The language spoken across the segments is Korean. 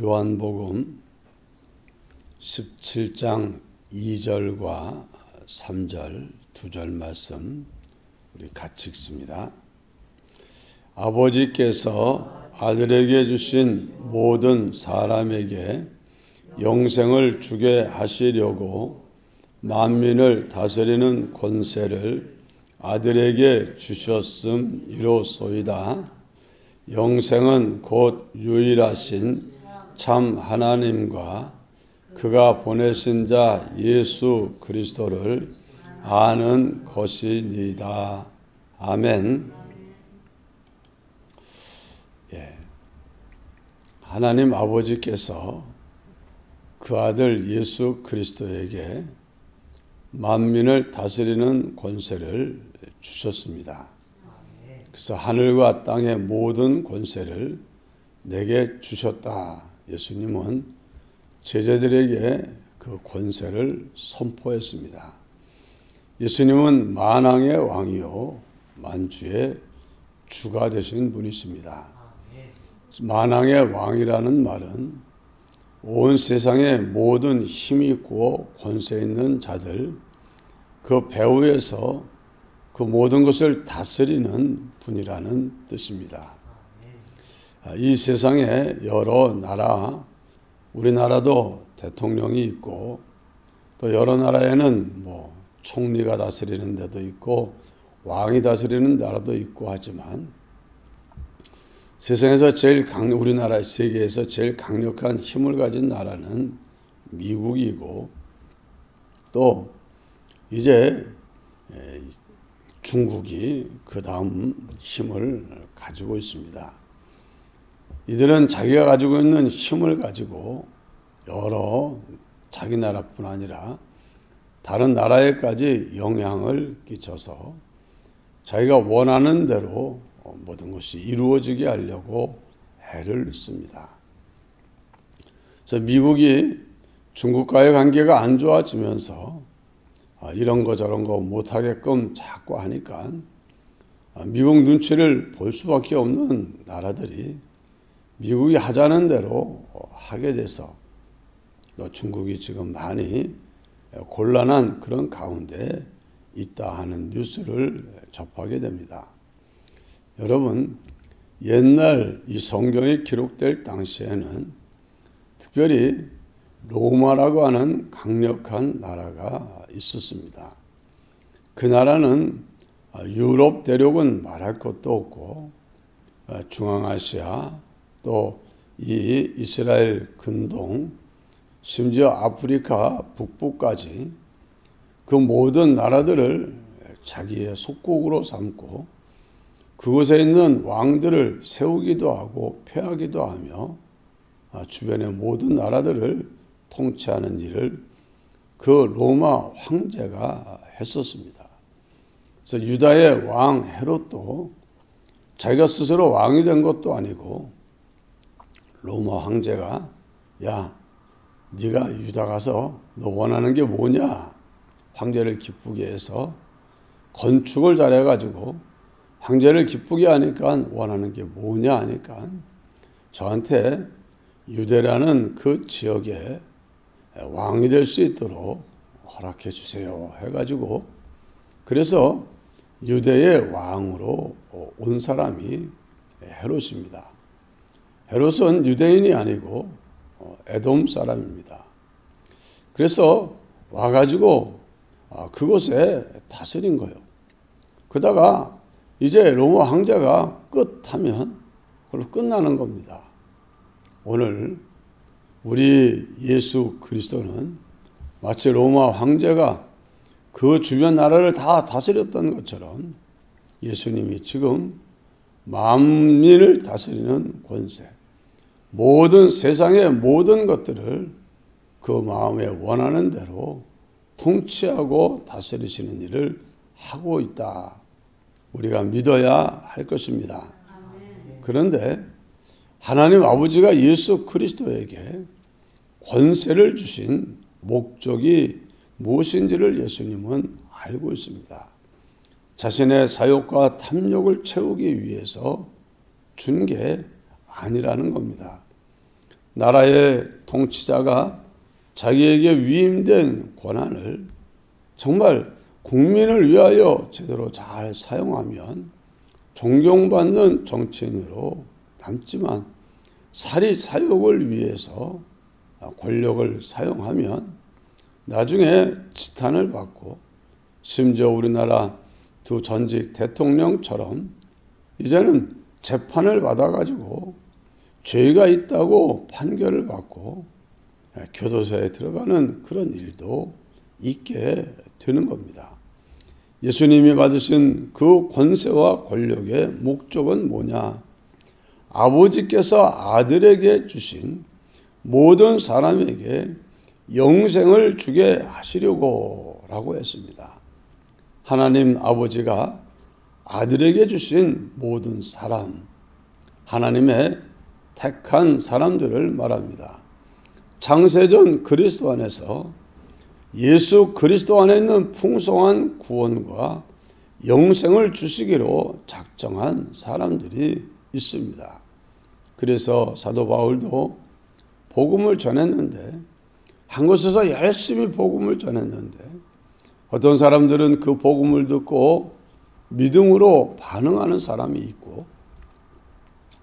요한복음 17장 2절과 3절 두 절 말씀 우리 같이 읽습니다. 아버지께서 아들에게 주신 모든 사람에게 영생을 주게 하시려고 만민을 다스리는 권세를 아들에게 주셨음이로소이다. 영생은 곧 유일하신 참 하나님과 그가 보내신 자 예수 그리스도를 아는 것이니이다. 아멘. 하나님 아버지께서 그 아들 예수 그리스도에게 만민을 다스리는 권세를 주셨습니다. 그래서 하늘과 땅의 모든 권세를 내게 주셨다. 예수님은 제자들에게 그 권세를 선포했습니다. 예수님은 만왕의 왕이요 만주의 주가 되신 분이십니다. 만왕의 왕이라는 말은 온 세상의 모든 힘이 있고 권세 있는 자들, 그 배후에서 그 모든 것을 다스리는 분이라는 뜻입니다. 이 세상에 여러 나라, 우리나라도 대통령이 있고 또 여러 나라에는 총리가 다스리는 데도 있고 왕이 다스리는 나라도 있고 하지만 세상에서 우리나라 세계에서 제일 강력한 힘을 가진 나라는 미국이고 또 이제 중국이 그 다음 힘을 가지고 있습니다. 이들은 자기가 가지고 있는 힘을 가지고 여러 자기 나라뿐 아니라 다른 나라에까지 영향을 끼쳐서 자기가 원하는 대로 모든 것이 이루어지게 하려고 애를 씁니다. 그래서 미국이 중국과의 관계가 안 좋아지면서 이런 거 저런 거 못하게끔 자꾸 하니까 미국 눈치를 볼 수밖에 없는 나라들이 미국이 하자는 대로 하게 돼서 또 중국이 지금 많이 곤란한 그런 가운데 있다 하는 뉴스를 접하게 됩니다. 여러분, 옛날 이 성경이 기록될 당시에는 특별히 로마라고 하는 강력한 나라가 있었습니다. 그 나라는 유럽 대륙은 말할 것도 없고 중앙아시아 또 이 이스라엘 근동 심지어 아프리카 북부까지 그 모든 나라들을 자기의 속국으로 삼고 그곳에 있는 왕들을 세우기도 하고 폐하기도 하며 주변의 모든 나라들을 통치하는 일을 그 로마 황제가 했었습니다. 그래서 유다의 왕 헤롯도 자기가 스스로 왕이 된 것도 아니고 로마 황제가 야, 네가 유다 가서 너 원하는 게 뭐냐? 황제를 기쁘게 해서 건축을 잘해가지고 황제를 기쁘게 하니까 원하는 게 뭐냐 하니까 저한테 유대라는 그 지역에 왕이 될 수 있도록 허락해 주세요 해가지고 그래서 유대의 왕으로 온 사람이 헤롯입니다. 헤롯은 유대인이 아니고 에돔 사람입니다. 그래서 와가지고 그곳에 다스린 거예요. 그러다가 이제 로마 황제가 끝하면 그걸로 끝나는 겁니다. 오늘 우리 예수 그리스도는 마치 로마 황제가 그 주변 나라를 다 다스렸던 것처럼 예수님이 지금 만민을 다스리는 권세, 모든 세상의 모든 것들을 그 마음에 원하는 대로 통치하고 다스리시는 일을 하고 있다. 우리가 믿어야 할 것입니다. 그런데 하나님 아버지가 예수 그리스도에게 권세를 주신 목적이 무엇인지를 예수님은 알고 있습니다. 자신의 사욕과 탐욕을 채우기 위해서 준 게 아니라는 겁니다. 나라의 통치자가 자기에게 위임된 권한을 정말 국민을 위하여 제대로 잘 사용하면 존경받는 정치인으로 남지만 사리 사욕을 위해서 권력을 사용하면 나중에 지탄을 받고 심지어 우리나라 두 전직 대통령처럼 이제는 재판을 받아가지고 죄가 있다고 판결을 받고 교도소에 들어가는 그런 일도 있게 되는 겁니다. 예수님이 받으신 그 권세와 권력의 목적은 뭐냐? 아버지께서 아들에게 주신 모든 사람에게 영생을 주게 하시려고 라고 했습니다. 하나님 아버지가 아들에게 주신 모든 사람, 하나님의 택한 사람들을 말합니다. 창세전 그리스도 안에서 예수 그리스도 안에 있는 풍성한 구원과 영생을 주시기로 작정한 사람들이 있습니다. 그래서 사도 바울도 복음을 전했는데, 한 곳에서 열심히 복음을 전했는데 어떤 사람들은 그 복음을 듣고 믿음으로 반응하는 사람이 있고,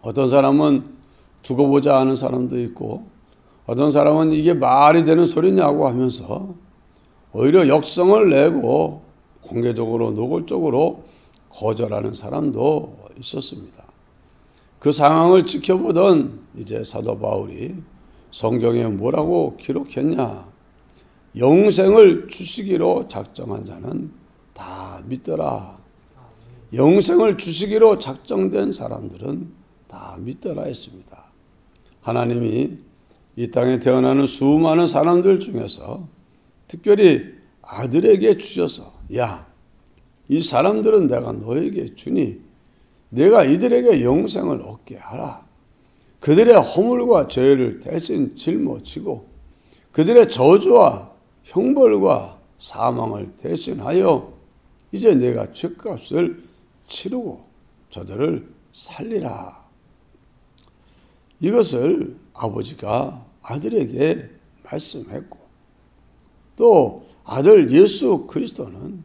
어떤 사람은 두고 보자 하는 사람도 있고, 어떤 사람은 이게 말이 되는 소리냐고 하면서 오히려 역성을 내고 공개적으로 노골적으로 거절하는 사람도 있었습니다. 그 상황을 지켜보던 이제 사도 바울이 성경에 뭐라고 기록했냐? 영생을 주시기로 작정한 자는 다 믿더라. 영생을 주시기로 작정된 사람들은 다 믿더라 했습니다. 하나님이 이 땅에 태어나는 수많은 사람들 중에서 특별히 아들에게 주셔서, 야, 이 사람들은 내가 너에게 주니 내가 이들에게 영생을 얻게 하라. 그들의 허물과 죄를 대신 짊어지고 그들의 저주와 형벌과 사망을 대신하여 이제 내가 죄값을 치르고 저들을 살리라. 이것을 아버지가 아들에게 말씀했고, 또 아들 예수 그리스도는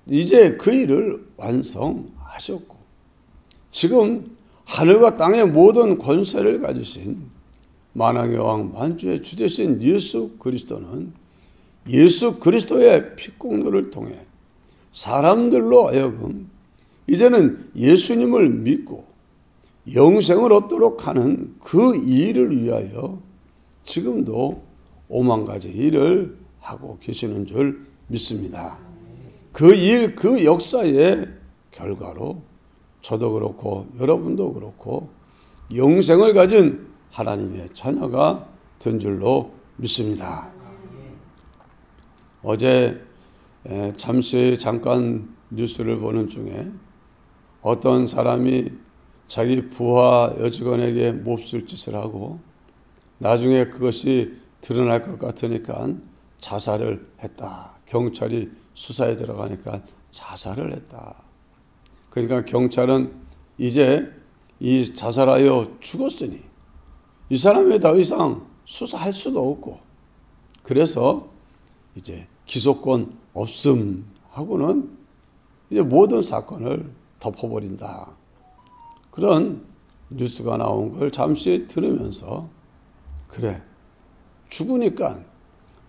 이제 그 일을 완성하셨고, 지금 하늘과 땅의 모든 권세를 가지신 만왕의 왕 만주의 주 되신 예수 그리스도는 예수 그리스도의 피공로를 통해 사람들로 하여금 이제는 예수님을 믿고 영생을 얻도록 하는 그 일을 위하여 지금도 오만 가지 일을 하고 계시는 줄 믿습니다. 그 일, 그 역사의 결과로 저도 그렇고 여러분도 그렇고 영생을 가진 하나님의 자녀가 된 줄로 믿습니다. 어제 잠깐 뉴스를 보는 중에 어떤 사람이 자기 부하 여직원에게 몹쓸 짓을 하고 나중에 그것이 드러날 것 같으니까 자살을 했다. 경찰이 수사에 들어가니까 자살을 했다. 그러니까 경찰은 이제 이 자살하여 죽었으니 이 사람에 더 이상 수사할 수도 없고, 그래서 이제 기소권 없음 하고는 이제 모든 사건을 덮어버린다. 그런 뉴스가 나온 걸 잠시 들으면서, 그래, 죽으니까,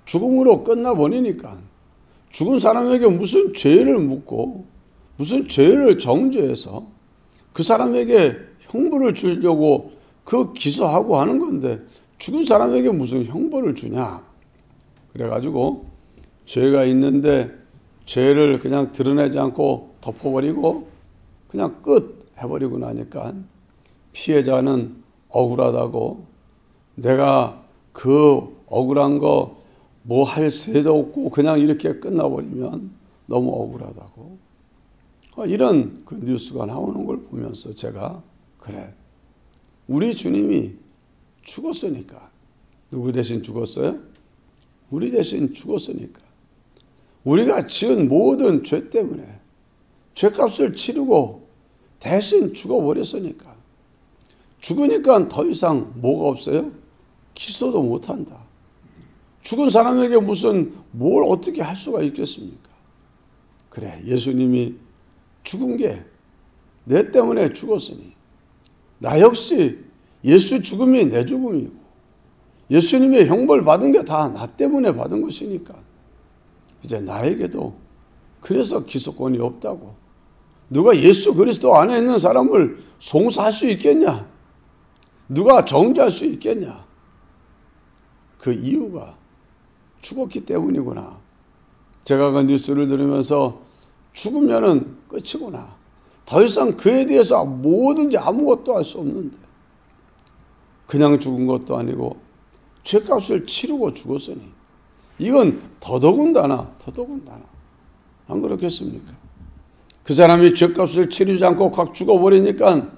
죽음으로 끝나버리니까 죽은 사람에게 무슨 죄를 묻고 무슨 죄를 정죄해서 그 사람에게 형벌을 주려고 그 기소하고 하는 건데 죽은 사람에게 무슨 형벌을 주냐. 그래가지고 죄가 있는데 죄를 그냥 드러내지 않고 덮어버리고 그냥 끝 해버리고 나니까 피해자는 억울하다고, 내가 그 억울한 거 뭐 할 새도 없고 그냥 이렇게 끝나버리면 너무 억울하다고, 이런 그 뉴스가 나오는 걸 보면서 제가, 그래, 우리 주님이 죽었으니까. 누구 대신 죽었어요? 우리 대신 죽었으니까. 우리가 지은 모든 죄 때문에 죄값을 치르고 대신 죽어버렸으니까. 죽으니까 더 이상 뭐가 없어요? 기소도 못한다. 죽은 사람에게 무슨 뭘 어떻게 할 수가 있겠습니까? 그래, 예수님이 죽은 게 내 때문에 죽었으니 나 역시 예수 죽음이 내 죽음이고 예수님의 형벌 받은 게 다 나 때문에 받은 것이니까 이제 나에게도 그래서 기소권이 없다고. 누가 예수 그리스도 안에 있는 사람을 송사할 수 있겠냐? 누가 정죄할 수 있겠냐? 그 이유가 죽었기 때문이구나. 제가 그 뉴스를 들으면서 죽으면은 끝이구나. 더 이상 그에 대해서 뭐든지 아무것도 할 수 없는데 그냥 죽은 것도 아니고 죄값을 치르고 죽었으니 이건 더더군다나 안 그렇겠습니까? 그 사람이 죄값을 치르지 않고 확 죽어버리니까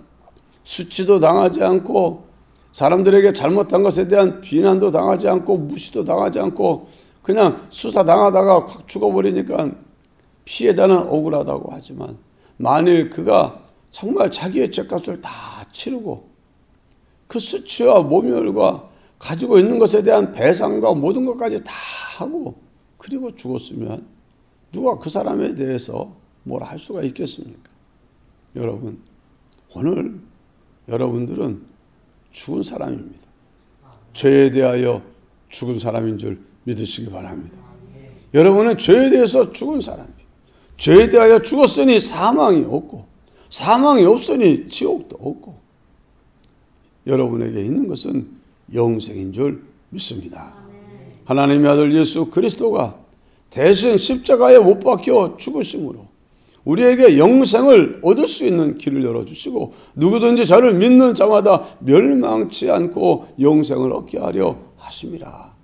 수치도 당하지 않고 사람들에게 잘못한 것에 대한 비난도 당하지 않고 무시도 당하지 않고 그냥 수사당하다가 확 죽어버리니까 피해자는 억울하다고 하지만 만일 그가 정말 자기의 죄값을 다 치르고 그 수치와 모멸과 가지고 있는 것에 대한 배상과 모든 것까지 다 하고 그리고 죽었으면 누가 그 사람에 대해서 뭘 할 수가 있겠습니까? 여러분, 오늘 여러분들은 죽은 사람입니다. 죄에 대하여 죽은 사람인 줄 믿으시기 바랍니다. 여러분은 죄에 대해서 죽은 사람입니다. 죄에 대하여 죽었으니 사망이 없고 사망이 없으니 지옥도 없고 여러분에게 있는 것은 영생인 줄 믿습니다. 하나님의 아들 예수 그리스도가 대신 십자가에 못 박혀 죽으심으로 우리에게 영생을 얻을 수 있는 길을 열어주시고 누구든지 저를 믿는 자마다 멸망치 않고 영생을 얻게 하려 하심이라.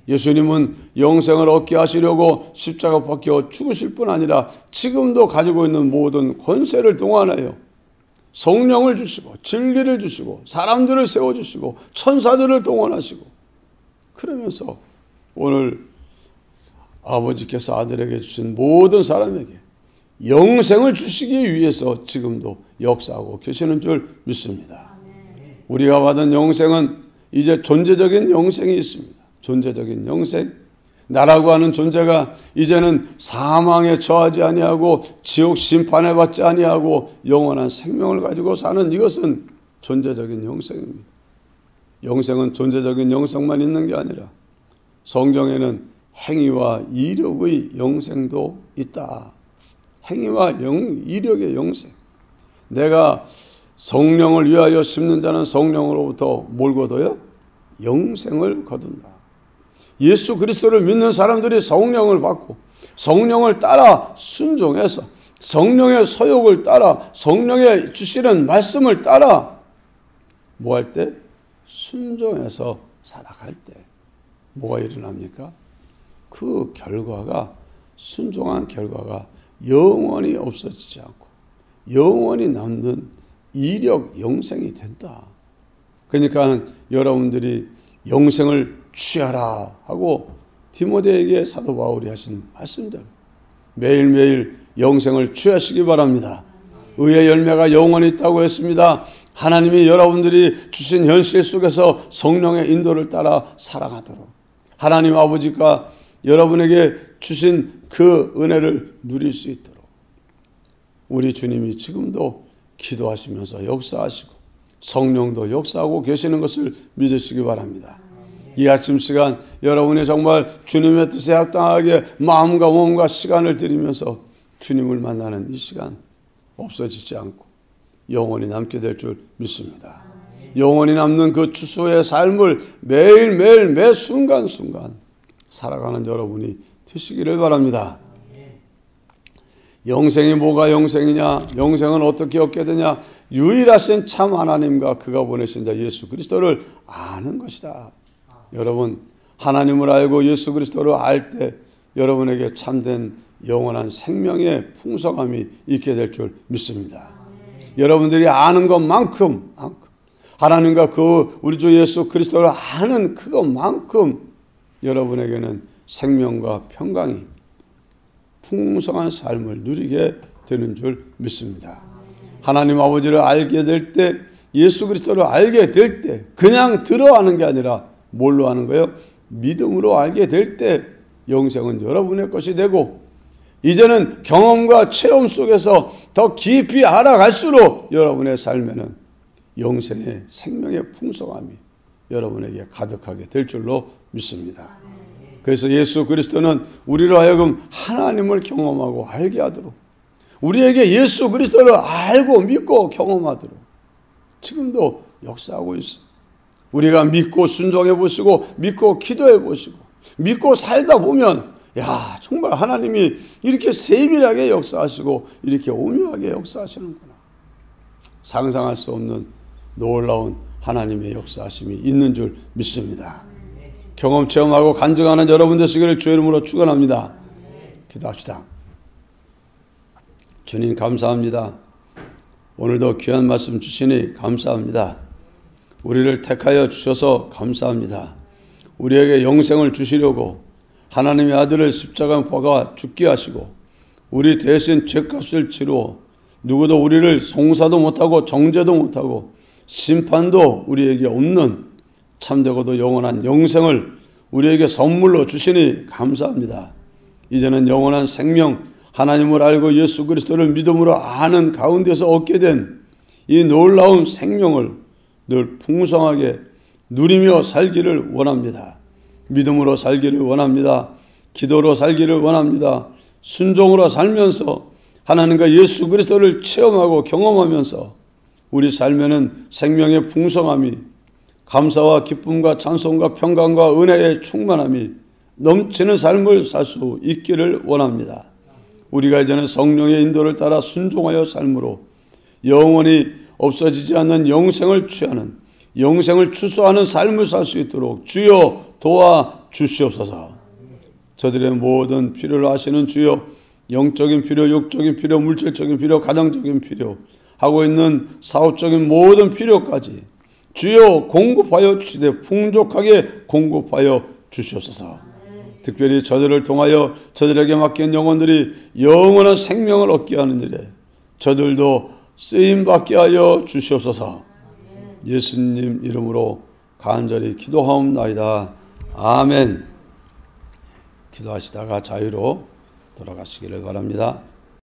예수님은 영생을 얻게 하시려고 십자가 박혀 죽으실 뿐 아니라 지금도 가지고 있는 모든 권세를 동원하여 성령을 주시고 진리를 주시고 사람들을 세워주시고 천사들을 동원하시고 그러면서 오늘 아버지께서 아들에게 주신 모든 사람에게 영생을 주시기 위해서 지금도 역사하고 계시는 줄 믿습니다. 우리가 받은 영생은 이제 존재적인 영생이 있습니다. 존재적인 영생, 나라고 하는 존재가 이제는 사망에 처하지 아니하고 지옥 심판을 받지 아니하고 영원한 생명을 가지고 사는 이것은 존재적인 영생입니다. 영생은 존재적인 영생만 있는 게 아니라 성경에는 행위와 이력의 영생도 있다. 행위와 이력의 영생. 내가 성령을 위하여 심는 자는 성령으로부터 뭘 거둬요? 영생을 거둔다. 예수 그리스도를 믿는 사람들이 성령을 받고 성령을 따라 순종해서 성령의 소욕을 따라 성령의 주시는 말씀을 따라 뭐 할 때? 순종해서 살아갈 때 뭐가 일어납니까? 그 결과가 순종한 결과가 영원히 없어지지 않고 영원히 남는 이력 영생이 된다. 그러니까 여러분들이 영생을 취하라 하고 디모데에게 사도 바울이 하신 말씀대로 매일매일 영생을 취하시기 바랍니다. 의의 열매가 영원히 있다고 했습니다. 하나님이 여러분들이 주신 현실 속에서 성령의 인도를 따라 살아가도록 하나님 아버지가 여러분에게 주신 그 은혜를 누릴 수 있도록 우리 주님이 지금도 기도하시면서 역사하시고 성령도 역사하고 계시는 것을 믿으시기 바랍니다. 이 아침 시간 여러분이 정말 주님의 뜻에 합당하게 마음과 몸과 시간을 들이면서 주님을 만나는 이 시간 없어지지 않고 영원히 남게 될 줄 믿습니다. 영원히 남는 그 추수의 삶을 매일매일 매 순간순간 살아가는 여러분이 되시기를 바랍니다. 영생이 뭐가 영생이냐? 영생은 어떻게 얻게 되냐? 유일하신 참 하나님과 그가 보내신 자 예수 그리스도를 아는 것이다. 여러분, 하나님을 알고 예수 그리스도를 알 때 여러분에게 참된 영원한 생명의 풍성함이 있게 될 줄 믿습니다. 여러분들이 아는 것만큼 하나님과 그 우리 주 예수 그리스도를 아는 그것만큼 여러분에게는 생명과 평강이 풍성한 삶을 누리게 되는 줄 믿습니다. 하나님 아버지를 알게 될 때, 예수 그리스도를 알게 될 때 그냥 들어가는 게 아니라 뭘로 하는 거예요? 믿음으로 알게 될 때 영생은 여러분의 것이 되고, 이제는 경험과 체험 속에서 더 깊이 알아갈수록 여러분의 삶에는 영생의 생명의 풍성함이 여러분에게 가득하게 될 줄로 믿습니다. 그래서 예수 그리스도는 우리로 하여금 하나님을 경험하고 알게 하도록, 우리에게 예수 그리스도를 알고 믿고 경험하도록 지금도 역사하고 있습니다. 우리가 믿고 순종해 보시고 믿고 기도해 보시고 믿고 살다 보면, 야, 정말 하나님이 이렇게 세밀하게 역사하시고 이렇게 오묘하게 역사하시는구나. 상상할 수 없는 놀라운 하나님의 역사하심이 있는 줄 믿습니다. 경험 체험하고 간증하는 여러분 되시기를 주의 이름으로 축원합니다. 기도합시다. 주님 감사합니다. 오늘도 귀한 말씀 주시니 감사합니다. 우리를 택하여 주셔서 감사합니다. 우리에게 영생을 주시려고 하나님의 아들을 십자가에 박아 죽게 하시고 우리 대신 죄값을 치루어 누구도 우리를 송사도 못하고 정죄도 못하고 심판도 우리에게 없는 참되고도 영원한 영생을 우리에게 선물로 주시니 감사합니다. 이제는 영원한 생명, 하나님을 알고 예수 그리스도를 믿음으로 아는 가운데서 얻게 된 이 놀라운 생명을 늘 풍성하게 누리며 살기를 원합니다. 믿음으로 살기를 원합니다. 기도로 살기를 원합니다. 순종으로 살면서 하나님과 예수 그리스도를 체험하고 경험하면서 우리 삶에는 생명의 풍성함이, 감사와 기쁨과 찬송과 평강과 은혜의 충만함이 넘치는 삶을 살 수 있기를 원합니다. 우리가 이제는 성령의 인도를 따라 순종하여 삶으로 영원히 없어지지 않는 영생을 취하는, 영생을 추수하는 삶을 살 수 있도록 주여 도와주시옵소서. 저들의 모든 필요를 아시는 주여, 영적인 필요, 육적인 필요, 물질적인 필요, 가정적인 필요, 하고 있는 사업적인 모든 필요까지 주여 공급하여 주시되 풍족하게 공급하여 주시옵소서. 특별히 저들을 통하여 저들에게 맡긴 영혼들이 영원한 생명을 얻게 하는 일에 저들도 쓰임받게 하여 주시옵소서. 예수님 이름으로 간절히 기도하옵나이다. 아멘. 기도하시다가 자유로 돌아가시기를 바랍니다.